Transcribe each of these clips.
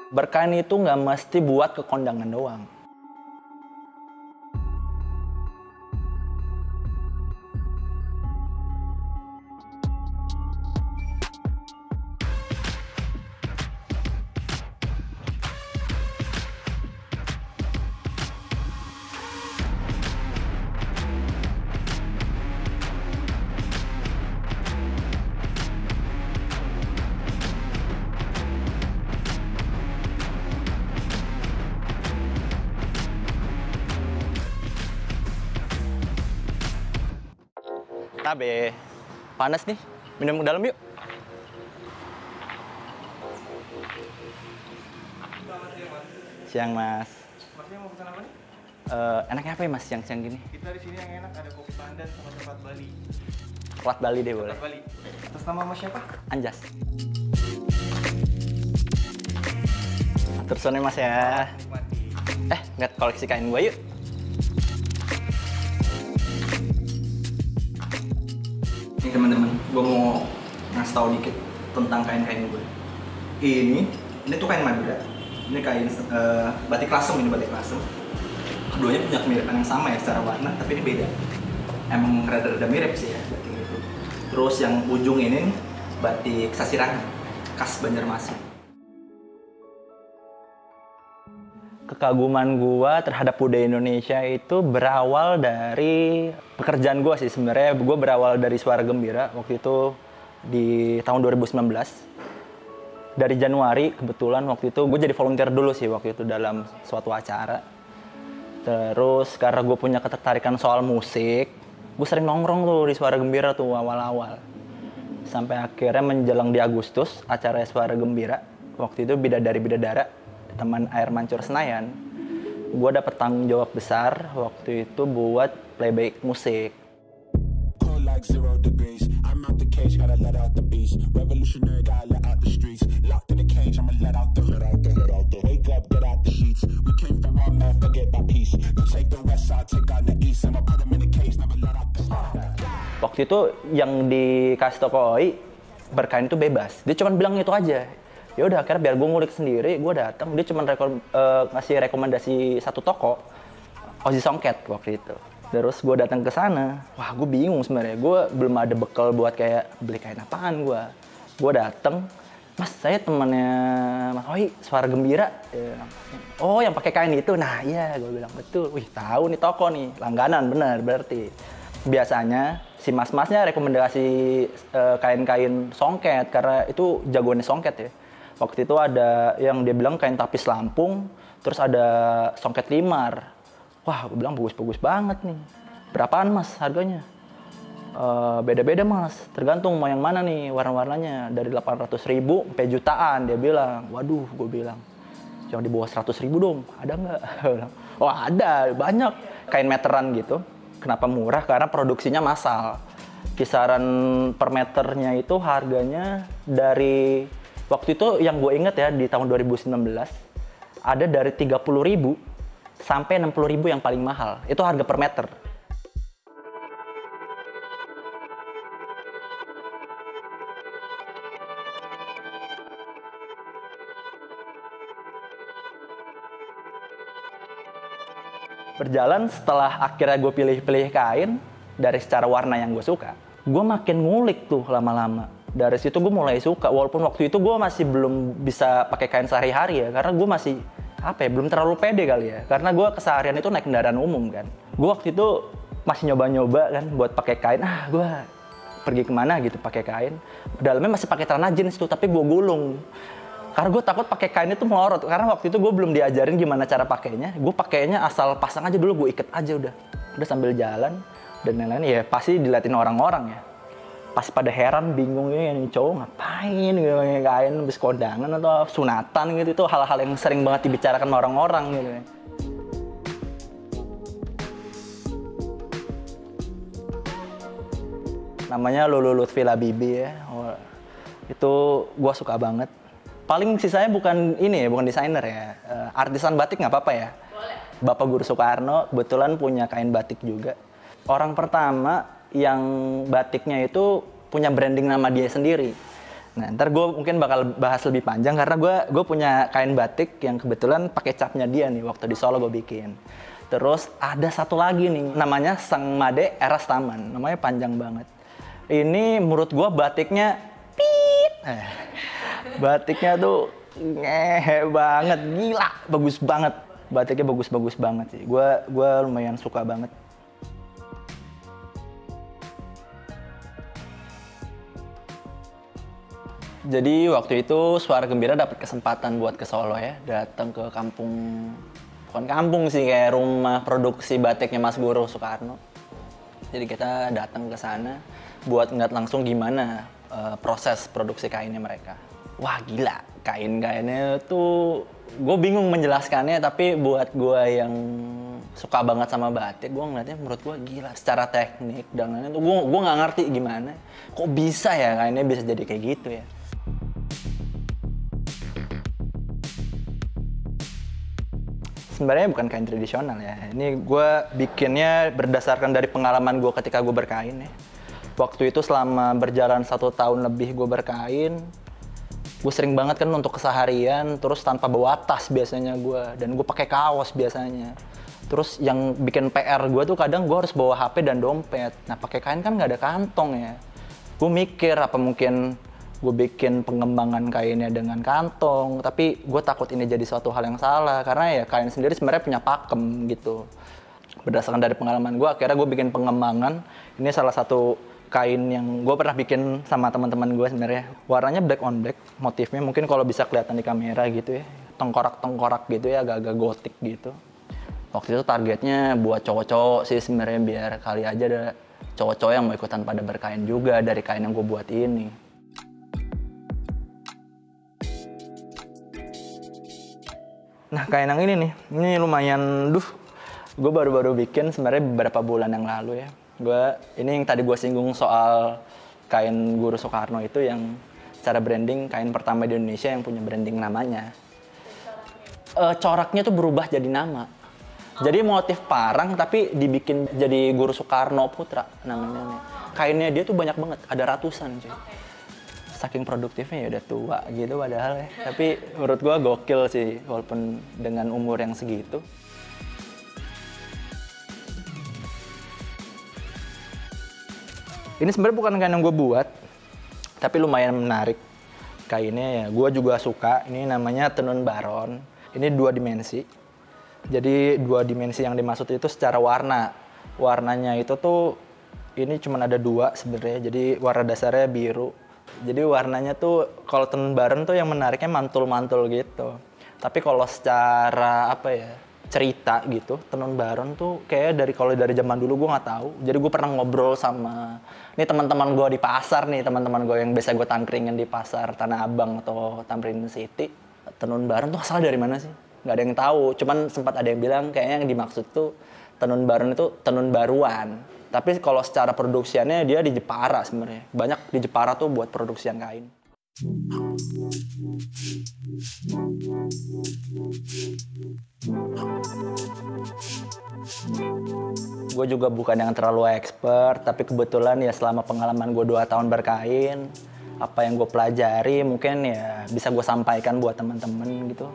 Berkain itu nggak mesti buat ke kondangan doang. Tabe, panas nih. Minum ke dalam yuk. Siang, Mas. Masnya mau pesan apa nih? Enaknya apa ya, Mas, siang-siang gini? Kita di sini yang enak ada kopi pandan sama coklat Bali. Coklat Bali deh boleh. Coklat Bali. Atas nama Mas siapa? Anjas. Terus Mas ya. Nikmati. Nggak koleksi kain gua yuk. Nih teman-teman, gue mau ngasih tahu dikit tentang kain-kain gue. Ini tuh kain Madura. Ini kain batik lasem, ini batik lasem. Keduanya punya kemiripan yang sama ya secara warna, tapi ini beda. Emang rada-rada mirip sih ya batik itu. Terus yang ujung ini batik Sasirangan, khas Banjarmasin. Kekaguman gua terhadap budaya Indonesia itu berawal dari pekerjaan gua sih sebenarnya. Gua berawal dari Suara Gembira waktu itu di tahun 2019. Dari Januari kebetulan waktu itu gue jadi volunteer dulu sih waktu itu dalam suatu acara. Terus karena gue punya ketertarikan soal musik, gue sering nongkrong tuh di Suara Gembira tuh awal-awal. Sampai akhirnya menjelang di Agustus acara Suara Gembira, waktu itu Bidadari-Bidadara, teman Air Mancur Senayan, gue dapet tanggung jawab besar waktu itu buat playback musik. Waktu itu yang dikasih toko Oi, berkain itu bebas. Dia cuma bilang itu aja. Ya udah akhirnya biar gue ngulik sendiri, gue datang. Dia cuma ngasih rekomendasi satu toko, Ozi Songket waktu itu. Terus gue datang ke sana, wah gue bingung sebenarnya. Gue belum ada bekal buat kayak beli kain apaan gue. Gue datang, Mas saya temannya Mas Oi, Suara Gembira. Oh yang pakai kain itu, nah iya gue bilang betul. Wih tahu nih toko nih, langganan bener berarti. Biasanya si mas-masnya rekomendasi kain-kain songket karena itu jagoannya songket ya. Waktu itu ada yang dia bilang kain tapis Lampung, terus ada songket Limar. Wah, gue bilang bagus-bagus banget nih. Berapaan mas harganya? Beda-beda mas, tergantung mau yang mana nih warna-warnanya. Dari 800.000 sampai jutaan dia bilang. Waduh, gue bilang. Yang di bawah 100.000 dong, ada nggak? Oh ada, banyak. Kain meteran gitu. Kenapa murah? Karena produksinya massal. Kisaran per meternya itu harganya dari waktu itu yang gue inget ya di tahun 2019 ada dari 30.000 sampai 60.000 yang paling mahal. Itu harga per meter. Berjalan setelah akhirnya gue pilih-pilih kain dari secara warna yang gue suka, gue makin ngulik tuh lama-lama. Dari situ gue mulai suka, walaupun waktu itu gue masih belum bisa pakai kain sehari-hari ya, karena gue masih belum terlalu pede kali ya, karena gue keseharian itu naik kendaraan umum kan. Gue waktu itu masih nyoba-nyoba kan buat pakai kain, gue pergi kemana gitu pakai kain. Dalamnya masih pakai celana jeans tuh, tapi gue gulung. Karena gue takut pakai kain itu melorot, karena waktu itu gue belum diajarin gimana cara pakainya. Gue pakainya asal pasang aja dulu, gue ikat aja udah sambil jalan dan lain-lain ya pasti diliatin orang-orang ya. Pas pada heran, bingungnya ini cowok ngapain gitu pakai kain habis kondangan atau sunatan gitu. Itu hal-hal yang sering banget dibicarakan sama orang-orang gitu. Namanya Lulu Lutfi Labibi ya. Itu gue suka banget. Paling sisanya bukan ini ya, bukan desainer ya. Artisan batik nggak apa-apa ya. Boleh. Bapak Guru Soekarno kebetulan punya kain batik juga. Orang pertama yang batiknya itu punya branding nama dia sendiri. Nah, ntar gue mungkin bakal bahas lebih panjang karena gue punya kain batik yang kebetulan pakai capnya dia nih waktu di Solo gue bikin. Terus ada satu lagi nih, namanya Sang Made Eras Taman. Namanya panjang banget. Ini menurut gue batiknya batiknya tuh ngehe banget, gila, bagus banget. Batiknya bagus-bagus banget sih. Gue lumayan suka banget. Jadi waktu itu Suara Gembira dapat kesempatan buat ke Solo ya, datang ke kampung, bukan kampung sih, kayak rumah produksi batiknya Mas Guru Soekarno. Jadi kita datang ke sana buat ngeliat langsung gimana proses produksi kainnya mereka. Wah gila, kain-kainnya tuh gue bingung menjelaskannya, tapi buat gue yang suka banget sama batik, gue ngeliatnya menurut gue gila. Secara teknik dan lain-lain tuh gue nggak ngerti gimana, kok bisa ya kainnya bisa jadi kayak gitu ya. Sebenarnya bukan kain tradisional ya. Ini gue bikinnya berdasarkan dari pengalaman gue ketika gue berkain ya. Waktu itu selama berjalan 1 tahun lebih gue berkain, gue sering banget kan untuk keseharian, terus tanpa bawa tas biasanya gue, dan gue pakai kaos biasanya. Terus yang bikin PR gue tuh kadang gue harus bawa HP dan dompet. Nah pakai kain kan nggak ada kantong ya. Gue mikir apa mungkin gue bikin pengembangan kainnya dengan kantong, tapi gue takut ini jadi suatu hal yang salah karena ya kain sendiri sebenarnya punya pakem gitu. Berdasarkan dari pengalaman gue, akhirnya gue bikin pengembangan. Ini salah satu kain yang gue pernah bikin sama teman-teman gue sebenarnya. Warnanya black on black, motifnya mungkin kalau bisa kelihatan di kamera gitu ya, tengkorak-tengkorak gitu ya, agak-agak gotik gitu. Waktu itu targetnya buat cowok-cowok sih sebenarnya, biar kali aja ada cowok-cowok yang mau ikutan pada berkain juga dari kain yang gue buat ini. Nah kain yang ini nih, ini lumayan, gue baru-baru bikin sebenarnya beberapa bulan yang lalu ya. Ini yang tadi gue singgung soal kain Guru Soekarno itu, yang secara branding kain pertama di Indonesia yang punya branding namanya. Coraknya tuh berubah jadi nama. Jadi motif parang tapi dibikin jadi Guru Soekarno Putra namanya nih. Kainnya dia tuh banyak banget, ada ratusan cuy. Saking produktifnya ya udah tua gitu padahal ya. Tapi menurut gua gokil sih walaupun dengan umur yang segitu. Ini sebenarnya bukan kain yang gue buat, tapi lumayan menarik. Kainnya ya gue juga suka. Ini namanya tenun baron. Ini 2 dimensi. Jadi 2 dimensi yang dimaksud itu secara warna. Warnanya itu tuh ini cuma ada 2 sebenarnya. Jadi warna dasarnya biru. Jadi warnanya tuh kalau tenun baron tuh yang menariknya mantul-mantul gitu. Tapi kalau secara apa ya, cerita gitu, tenun baron tuh kayak kalau dari zaman dulu gue nggak tahu. Jadi gue pernah ngobrol sama ini teman-teman gue di pasar nih, teman-teman gue yang biasa gue tangkringin di pasar Tanah Abang atau Tamrin City. Tenun baron tuh asal dari mana sih? Nggak ada yang tahu. Cuman sempat ada yang bilang kayaknya yang dimaksud tuh tenun baron itu tenun baruan. Tapi kalau secara produksiannya dia di Jepara sebenarnya. Banyak di Jepara tuh buat produksian kain. Gue juga bukan yang terlalu expert, tapi kebetulan ya selama pengalaman gue 2 tahun berkain, apa yang gue pelajari mungkin ya bisa gue sampaikan buat teman-teman gitu.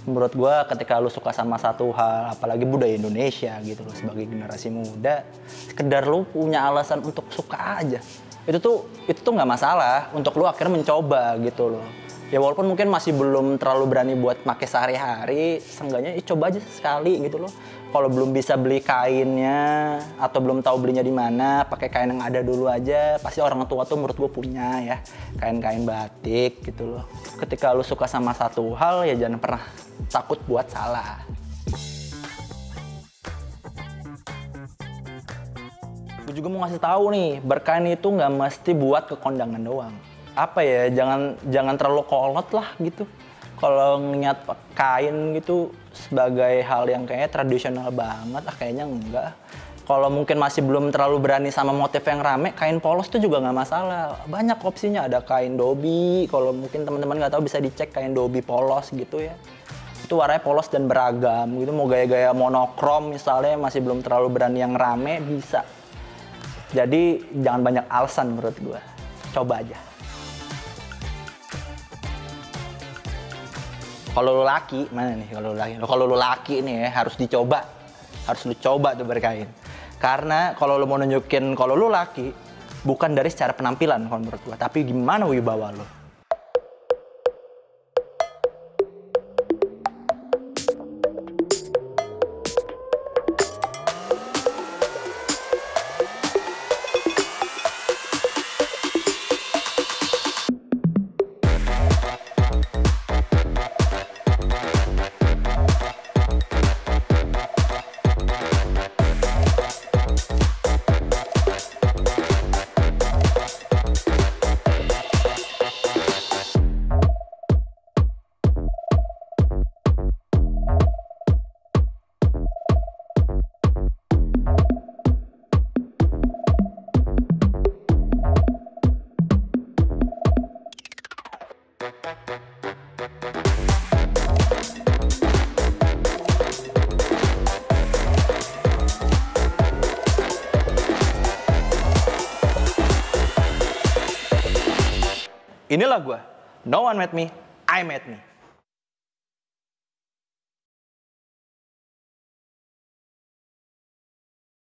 Menurut gue ketika lu suka sama satu hal, apalagi budaya Indonesia gitu loh, sebagai generasi muda, sekedar lu punya alasan untuk suka aja. Itu tuh nggak masalah untuk lu akhirnya mencoba gitu loh. Ya walaupun mungkin masih belum terlalu berani buat pakai sehari-hari, seenggaknya coba aja sekali gitu loh. Kalau belum bisa beli kainnya atau belum tahu belinya di mana, pakai kain yang ada dulu aja. Pasti orang tua tuh menurut gue punya ya kain-kain batik gitu loh. Ketika lu suka sama satu hal ya jangan pernah takut buat salah. Gue juga mau ngasih tahu nih, berkain itu nggak mesti buat ke kondangan doang. Apa ya, jangan terlalu kolot lah gitu. Kalau ngeliat kain gitu sebagai hal yang kayaknya tradisional banget, kayaknya enggak. Kalau mungkin masih belum terlalu berani sama motif yang rame, kain polos tuh juga nggak masalah. Banyak opsinya, ada kain dobi. Kalau mungkin teman-teman nggak tahu bisa dicek kain dobi polos gitu ya. Itu warnanya polos dan beragam gitu. Mau gaya-gaya monokrom misalnya, masih belum terlalu berani yang rame, bisa. Jadi jangan banyak alasan menurut gue. Coba aja. Kalau lu laki, mana nih kalau lu laki? Kalau lu laki nih ya harus dicoba. Harus lu coba tuh berkain. Karena kalau lu mau nunjukin kalau lu laki, bukan dari secara penampilan kalau menurut gua, tapi gimana wibawa lu. Inilah gua. No one met me, I met me.